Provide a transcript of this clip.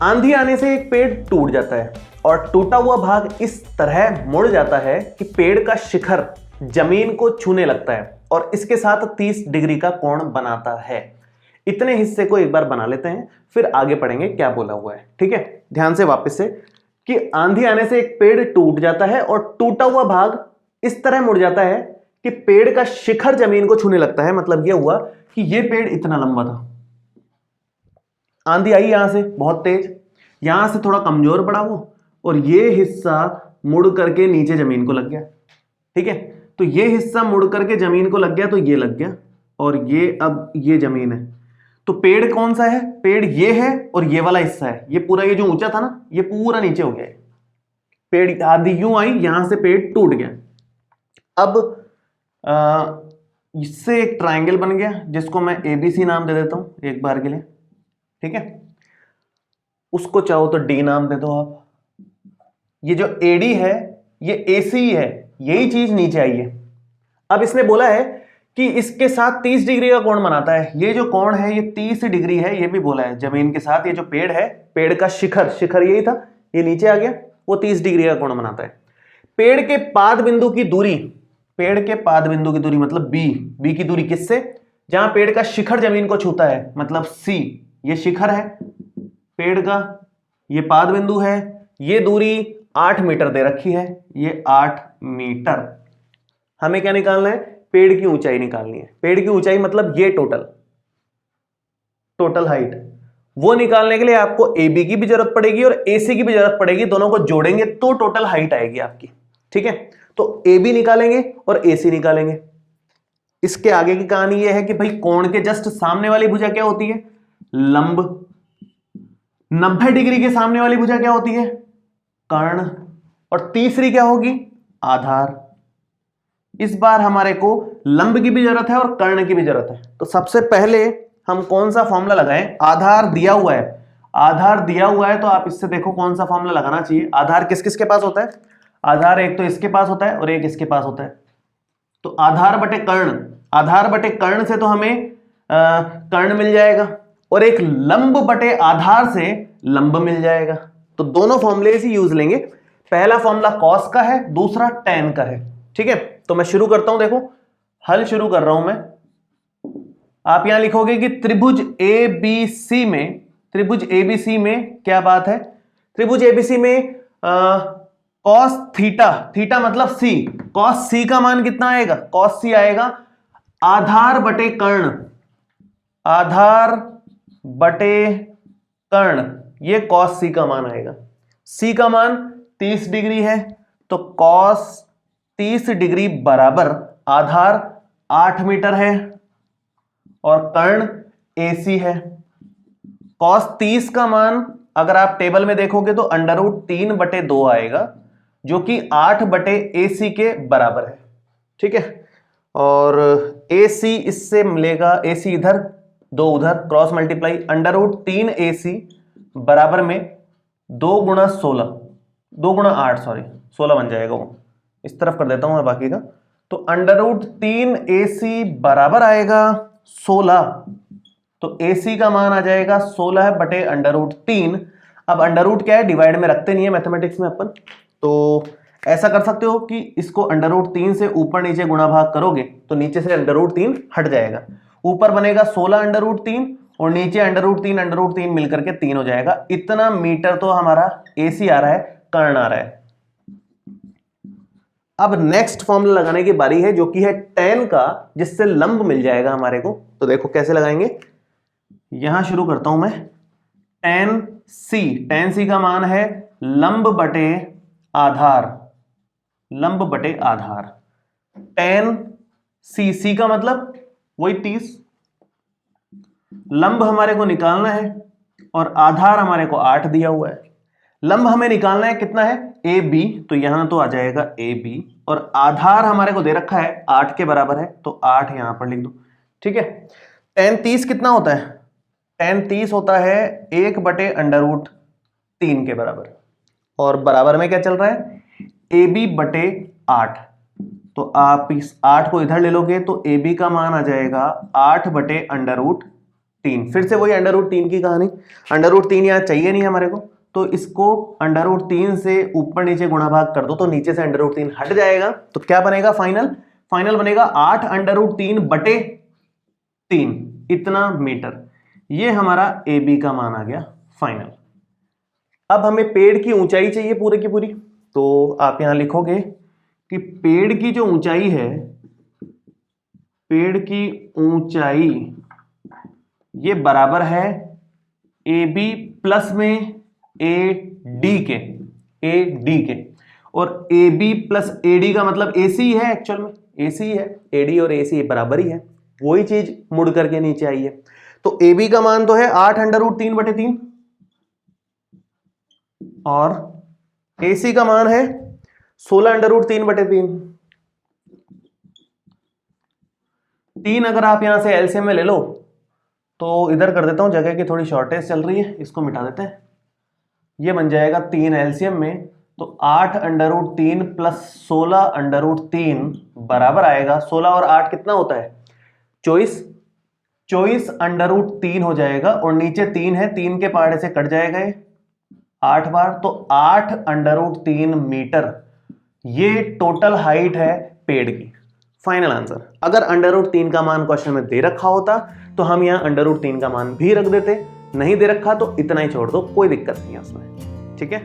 आंधी आने से एक पेड़ टूट जाता है और टूटा हुआ भाग इस तरह मुड़ जाता है कि पेड़ का शिखर जमीन को छूने लगता है और इसके साथ 30 डिग्री का कोण बनाता है। इतने हिस्से को एक बार बना लेते हैं, फिर आगे पढ़ेंगे क्या बोला हुआ है। ठीक है, ध्यान से वापस से कि आंधी आने से एक पेड़ टूट जाता है और टूटा हुआ भाग इस तरह मुड़ जाता है कि पेड़ का शिखर जमीन को छूने लगता है। मतलब यह हुआ कि यह पेड़ इतना लंबा था, आंधी आई यहां से बहुत तेज, यहां से थोड़ा कमजोर पड़ा वो और ये हिस्सा मुड़ करके नीचे जमीन को लग गया। ठीक है, तो ये हिस्सा मुड़ करके जमीन को लग गया तो ये लग गया और ये अब ये जमीन है। तो पेड़ कौन सा है? पेड़ ये है और ये वाला हिस्सा है। ये पूरा ये जो ऊंचा था ना, ये पूरा नीचे हो गया है। पेड़ आंधी यूं आई, यहां से पेड़ टूट गया। अब इससे एक ट्रायंगल बन गया जिसको मैं एबीसी नाम दे देता हूं एक बार के लिए। ठीक है, उसको चाहो तो डी नाम दे दो आप। ये जो एडी है ये एसी है, यही चीज नीचे आई है। अब इसने बोला है कि इसके साथ 30 डिग्री का कोण बनाता है। ये जो कोण है ये 30 डिग्री है, ये भी बोला है जमीन के साथ। ये जो पेड़ है, पेड़ का शिखर यही था, ये नीचे आ गया, वो 30 डिग्री का कोण बनाता है। पेड़ के पाद बिंदु की दूरी, पेड़ के पाद बिंदु की दूरी मतलब बी की दूरी किससे? जहां पेड़ का शिखर जमीन को छूता है, मतलब सी। ये शिखर है पेड़ का, ये पाद बिंदु है, ये दूरी 8 मीटर दे रखी है, ये 8 मीटर। हमें क्या निकालना है? पेड़ की ऊंचाई निकालनी है। पेड़ की ऊंचाई मतलब ये टोटल हाइट। वो निकालने के लिए आपको AB की भी जरूरत पड़ेगी और AC की भी जरूरत पड़ेगी। दोनों को जोड़ेंगे तो टोटल हाइट आएगी आपकी। ठीक है, तो AB निकालेंगे और AC निकालेंगे। इसके आगे की कहानी यह है कि भाई कोण के जस्ट सामने वाली भुजा क्या होती है? लंब। 90 डिग्री के सामने वाली भुजा क्या होती है? कर्ण। और तीसरी क्या होगी? आधार। इस बार हमारे को लंब की भी जरूरत है और कर्ण की भी जरूरत है। तो सबसे पहले हम कौन सा फॉर्मूला लगाएं? आधार दिया हुआ है, आधार दिया हुआ है तो आप इससे देखो कौन सा फॉर्मूला लगाना चाहिए। आधार किस किस के पास होता है? आधार एक तो इसके पास होता है और एक इसके पास होता है। तो आधार बटे कर्ण, आधार बटे कर्ण से तो हमें कर्ण मिल जाएगा और एक लंब बटे आधार से लंब मिल जाएगा। तो दोनों फॉर्मूले ही यूज लेंगे। पहला फॉर्मूला कॉस का है, दूसरा टेन का है। ठीक है, तो मैं शुरू करता हूं। देखो हल शुरू कर रहा हूं मैं। आप यहां लिखोगे कि त्रिभुज ABC में, त्रिभुज ABC में क्या बात है? त्रिभुज ABC में कॉस थीटा, थीटा मतलब C, कॉस C का मान कितना आएगा? कॉस C आएगा आधार बटे कर्ण, आधार बटे कर्ण, ये कॉस C का मान आएगा। C का मान 30 डिग्री है तो कॉस 30 डिग्री बराबर आधार 8 मीटर है और कर्ण AC है। कॉस 30 का मान अगर आप टेबल में देखोगे तो √3/2 आएगा जो कि 8/AC के बराबर है। ठीक है, और AC इससे मिलेगा, AC इधर 2 उधर, क्रॉस मल्टीप्लाई, √3AC बराबर में 2 गुणा 16, 2 गुणा 8 सॉरी 16 बन जाएगा। वो इस तरफ कर देता हूं मैं बाकी का। तो √3AC बराबर आएगा 16। तो AC का मान आ जाएगा 16 बटे √3। अब अंडर क्या है? डिवाइड में रखते नहीं है मैथमेटिक्स में अपन, तो ऐसा कर सकते हो कि इसको √3 से ऊपर नीचे गुणा भाग करोगे तो नीचे से √3 हट जाएगा। ऊपर बनेगा 16 √3 और नीचे √3 मिलकर के 3 हो जाएगा। इतना मीटर तो हमारा AC आ रहा है, कर्ण आ रहा है। अब नेक्स्ट फॉर्मूला लगाने की बारी है जो कि है tan का, जिससे लंब मिल जाएगा हमारे को। तो देखो कैसे लगाएंगे, यहां शुरू करता हूं मैं। tan C का मान है लंब बटे आधार, लंब बटे आधार। tan C का मतलब वही 30। लंब हमारे को निकालना है और आधार हमारे को 8 दिया हुआ है। लंब हमें निकालना है कितना है? AB, तो यहां तो आ जाएगा AB और आधार हमारे को दे रखा है 8 के बराबर है तो 8 यहां पर लिख दो। ठीक है, tan 30 कितना होता है? tan 30 होता है 1/√3 के बराबर और बराबर में क्या चल रहा है? AB बटे 8। तो आप इस 8 को इधर ले लोगे तो AB का मान आ जाएगा 8/√3 3। फिर से वही अंडर रूट 3 की कहानी, अंडर रूट 3 यहाँ चाहिए नहीं हमारे को, तो इसको अंडर रूट 3 से ऊपर नीचे गुणा भाग कर दो तो नीचे से अंडर रूट 3 हट जाएगा, तो क्या बनेगा फाइनल बनेगा 8 अंडर रूट 3 बटे 3 इतना मीटर। ये हमारा ए बी का मान आ गया फाइनल। अब हमें पेड़ की ऊंचाई चाहिए पूरे की पूरी, तो आप यहां लिखोगे कि पेड़ की जो ऊंचाई है, पेड़ की ऊंचाई ये बराबर है ए बी प्लस में ए डी के, और A B plus A D का मतलब ए सी है, एक्चुअल में ए सी है, ए डी और ए सी बराबर ही है, वही चीज मुड़ करके नीचे आई है। तो ए बी का मान तो है 8 अंडर रूट 3 बटे 3 और ए सी का मान है 16 अंडर रूट 3 बटे 3। अगर आप यहां से एलसीएम में ले लो तो इधर कर देता हूं, जगह की थोड़ी शॉर्टेज चल रही है, इसको मिटा देते हैं। ये बन जाएगा 3 एलसीएम में, तो 8 under root 3 plus 16 under root 3 बराबर आएगा 16 और 8 कितना होता है 24 अंडर रूट 3 हो जाएगा, और नीचे 3 है, 3 के पहाड़े से कट जाएगा ये 8 बार, तो 8 अंडर रूट 3 मीटर ये टोटल हाइट है पेड़ की। Final answer. अगर अंडर रूट 3 का मान क्वेश्चन में दे रखा होता तो हम यहां अंडर रूट 3 का मान भी रख देते, नहीं दे रखा तो इतना ही छोड़ दो, कोई दिक्कत नहीं है उसमें, ठीक है।